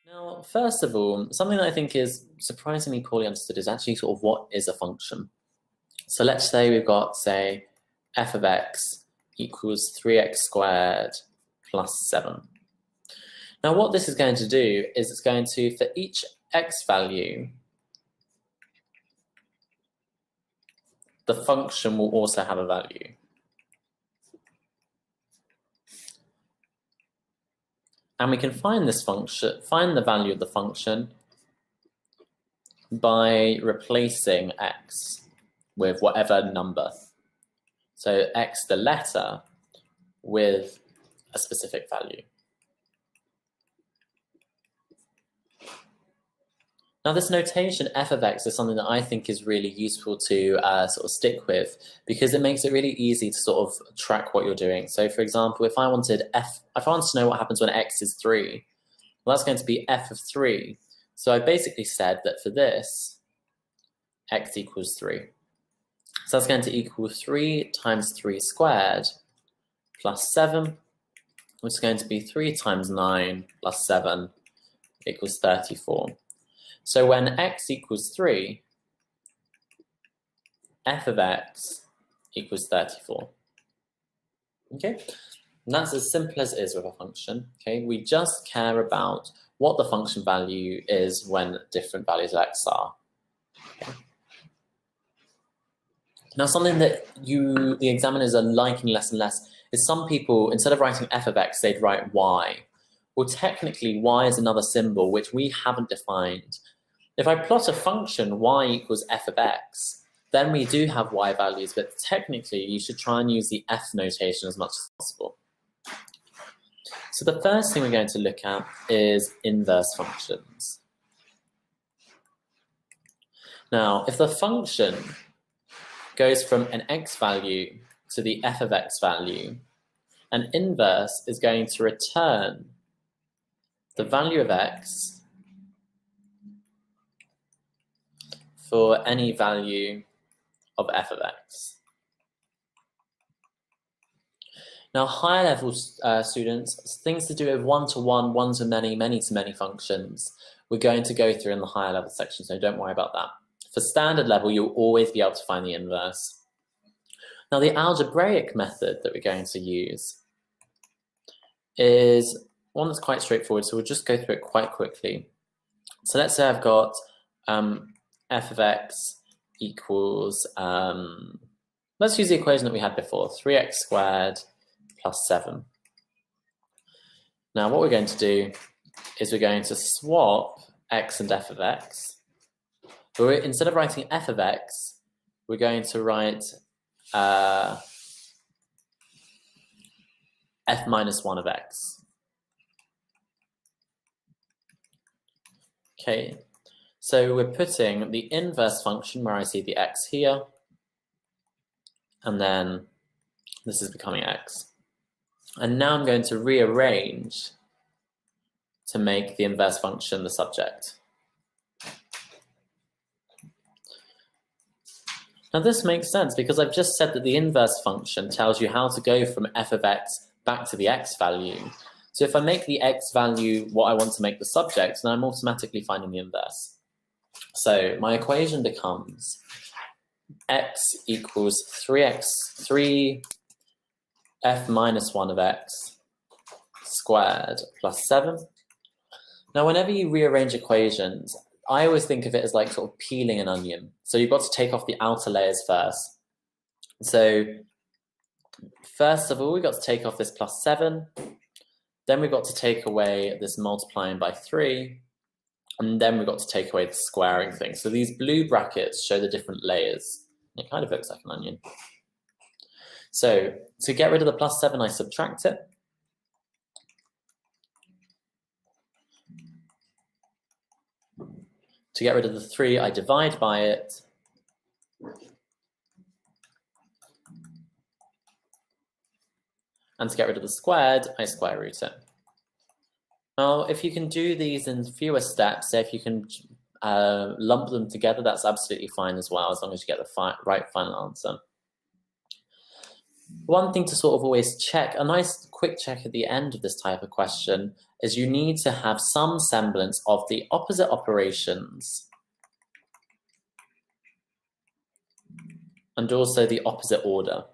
Now, first of all, something that I think is surprisingly poorly understood is actually sort of what is a function. So let's say we've got, say, f of x equals 3x squared plus 7. Now, what this is going to do is it's going to, for each x value, the function will also have a value. And we can find this function, find the value of the function by replacing x with whatever number. So x, the letter, with a specific value. Now this notation f of x is something that I think is really useful to sort of stick with, because it makes it really easy to sort of track what you're doing. So for example, if I wanted to know what happens when x is 3, well, that's going to be f of 3. So I basically said that for this, x equals 3. So that's going to equal 3 times 3 squared plus 7, which is going to be 3 times 9 plus 7 equals 34. So when x equals 3, f of x equals 34. Okay, and that's as simple as it is with a function. Okay, we just care about what the function value is when different values of x are. Okay. Now, something that the examiners are liking less and less is some people, instead of writing f of x, they'd write y. Well, technically, y is another symbol which we haven't defined. If I plot a function y equals f of x, then we do have y values, but technically you should try and use the f notation as much as possible. So the first thing we're going to look at is inverse functions. Now, if the function goes from an x value to the f of x value, an inverse is going to return the value of x for any value of f of x. Now, higher level students, things to do with one-to-one, one-to-many, many-to-many functions, we're going to go through in the higher level section, so don't worry about that. For standard level, you'll always be able to find the inverse. Now, the algebraic method that we're going to use is one that's quite straightforward, so we'll just go through it quite quickly. So let's say I've got f of x equals, let's use the equation that we had before, 3x squared plus 7. Now what we're going to do is we're going to swap x and f of x. But instead of writing f of x, we're going to write f minus 1 of x. Okay. So we're putting the inverse function where I see the x here, and then this is becoming x. And now I'm going to rearrange to make the inverse function the subject. Now this makes sense because I've just said that the inverse function tells you how to go from f of x back to the x value. So if I make the x value what I want to make the subject, then I'm automatically finding the inverse. So my equation becomes x equals 3 f minus 1 of x squared plus 7. Now, whenever you rearrange equations, I always think of it as like sort of peeling an onion. So you've got to take off the outer layers first. So first of all, we've got to take off this plus 7. Then we've got to take away this multiplying by 3. And then we've got to take away the squaring thing. So these blue brackets show the different layers. It kind of looks like an onion. So to get rid of the plus 7, I subtract it. To get rid of the 3, I divide by it. And to get rid of the squared, I square root it. Now, if you can do these in fewer steps, say if you can lump them together, that's absolutely fine as well, as long as you get the right final answer. One thing to sort of always check, a nice quick check at the end of this type of question, is you need to have some semblance of the opposite operations and also the opposite order.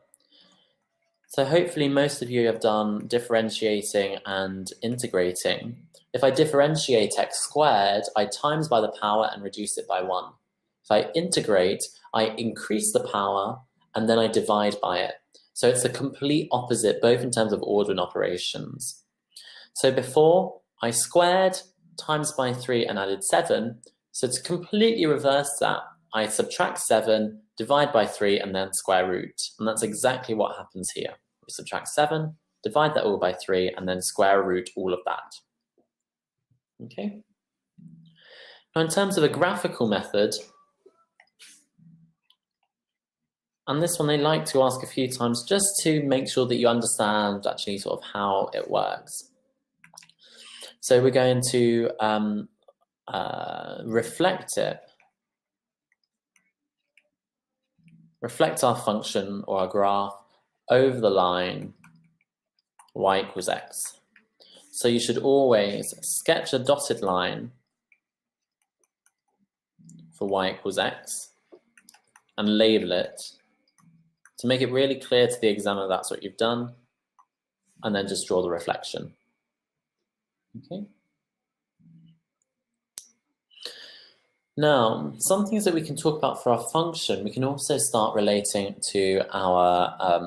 So hopefully most of you have done differentiating and integrating. If I differentiate x squared, I times by the power and reduce it by 1. If I integrate, I increase the power and then I divide by it. So it's the complete opposite, both in terms of order and operations. So before, I squared, times by 3 and added 7. So to completely reverse that, I subtract 7, divide by 3, and then square root. And that's exactly what happens here. We subtract 7, divide that all by 3, and then square root all of that. Okay. Now in terms of a graphical method, and this one they like to ask a few times just to make sure that you understand actually sort of how it works. So we're going to reflect it. Reflect our function or our graph over the line y equals x. So you should always sketch a dotted line for y equals x and label it to make it really clear to the examiner that's what you've done, and then just draw the reflection. Okay. Now, some things that we can talk about for our function, we can also start relating to our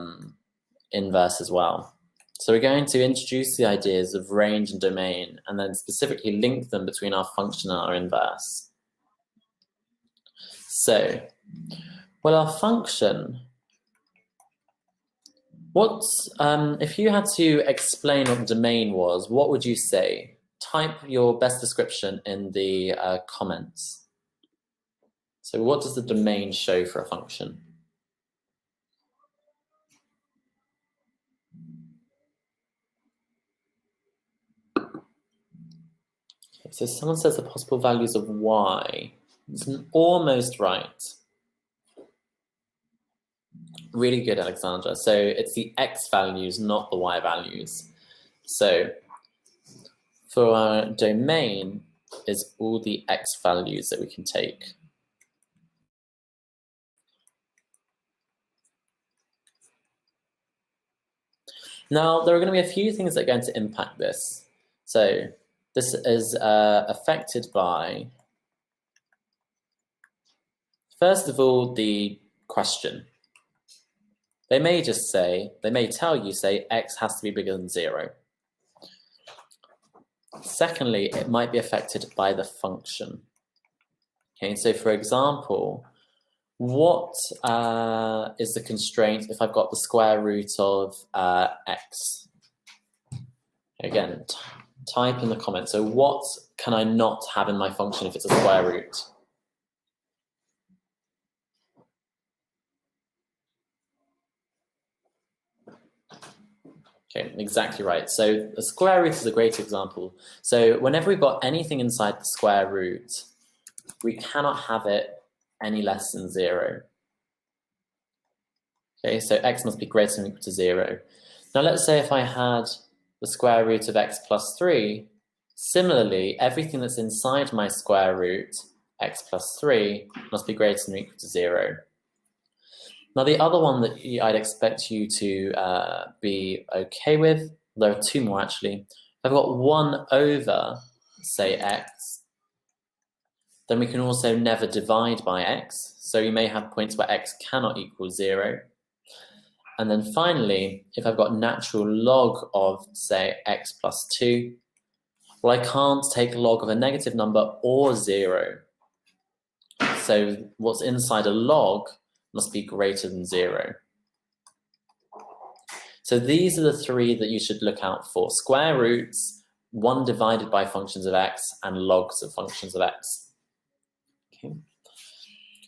inverse as well. So we're going to introduce the ideas of range and domain, and then specifically link them between our function and our inverse. So, well, our function, if you had to explain what domain was, what would you say? Type your best description in the comments. So what does the domain show for a function? Okay, so someone says the possible values of y. It's almost right. Really good, Alexandra. So it's the x values, not the y values. So for our domain is all the x values that we can take. Now, there are going to be a few things that are going to impact this. So this is affected by, first of all, the question. They may just say, they may tell you, say, x has to be bigger than 0. Secondly, it might be affected by the function. Okay, so for example, what is the constraint if I've got the square root of x? Again, type in the comments. So what can I not have in my function if it's a square root? Okay, exactly right. So the square root is a great example. So whenever we've got anything inside the square root, we cannot have it any less than 0. Okay, so x must be greater than or equal to 0. Now let's say if I had the square root of x plus 3, similarly, everything that's inside my square root, x plus 3, must be greater than or equal to 0. Now the other one that I'd expect you to be okay with, there are two more actually. If I've got 1 over, say, x, then we can also never divide by x. So you may have points where x cannot equal 0. And then finally, if I've got natural log of, say, x plus 2, well, I can't take log of a negative number or 0. So what's inside a log must be greater than 0. So these are the three that you should look out for. Square roots, 1 divided by functions of x, and logs of functions of x. Okay.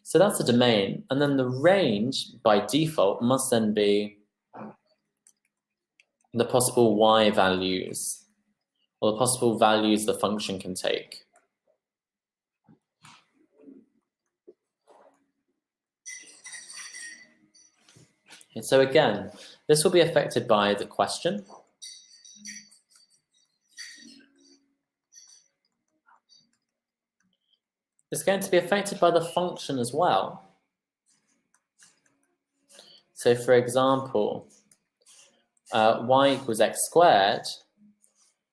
So that's the domain. And then the range, by default, must then be the possible y values, or the possible values the function can take. Okay, so again, This will be affected by the question. It's going to be affected by the function as well. So for example, y equals x squared,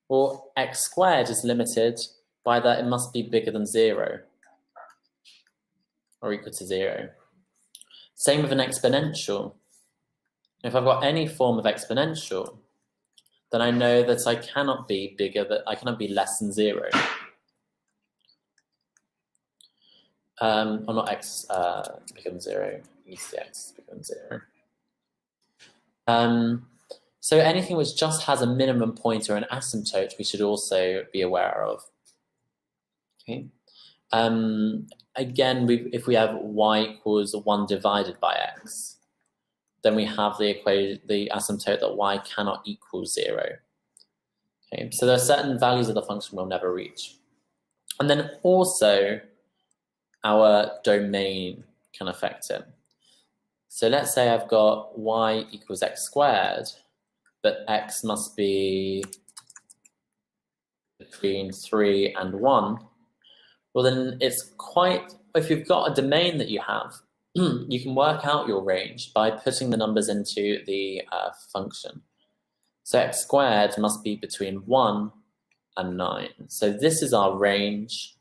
well, x squared is limited by that it must be bigger than 0 or equal to 0. Same with an exponential. If I've got any form of exponential, then I know that I cannot be I cannot be less than 0. Or not x bigger than 0, needs to be x bigger than 0. So anything which just has a minimum point or an asymptote, we should also be aware of. Okay. Again, if we have y equals 1 divided by x, then we have the asymptote that y cannot equal 0. Okay. So there are certain values of the function we'll never reach. And then also, our domain can affect it. So let's say I've got y equals x squared, but x must be between 3 and 1. Well, then it's if you've got a domain that you have, you can work out your range by putting the numbers into the function. So x squared must be between 1 and 9. So this is our range.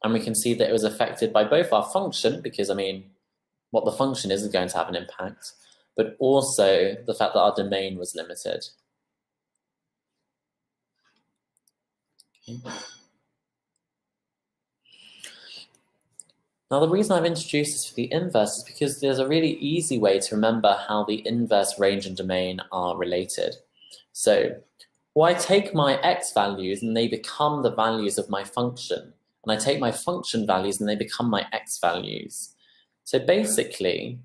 And we can see that it was affected by both our function, because, I mean, what the function is going to have an impact, but also the fact that our domain was limited. Okay. Now, the reason I've introduced this for the inverse is because there's a really easy way to remember how the inverse range and domain are related. So, I take my x values and they become the values of my function. And I take my function values and they become my x values. So basically,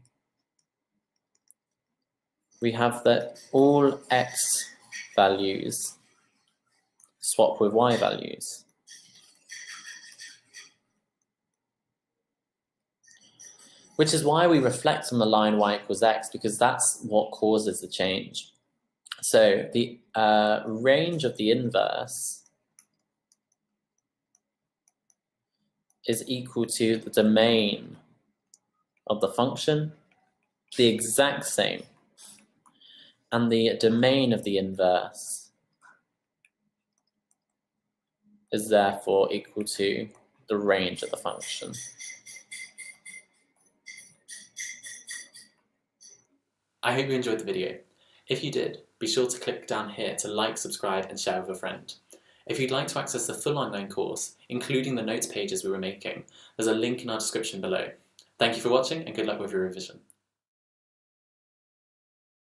we have that all x values swap with y values. Which is why we reflect on the line y equals x, because that's what causes the change. So the range of the inverse is equal to the domain of the function, the exact same. And the domain of the inverse is therefore equal to the range of the function. I hope you enjoyed the video. If you did, be sure to click down here to like, subscribe and share with a friend. If you'd like to access the full online course, including the notes pages we were making, there's a link in our description below. Thank you for watching and good luck with your revision.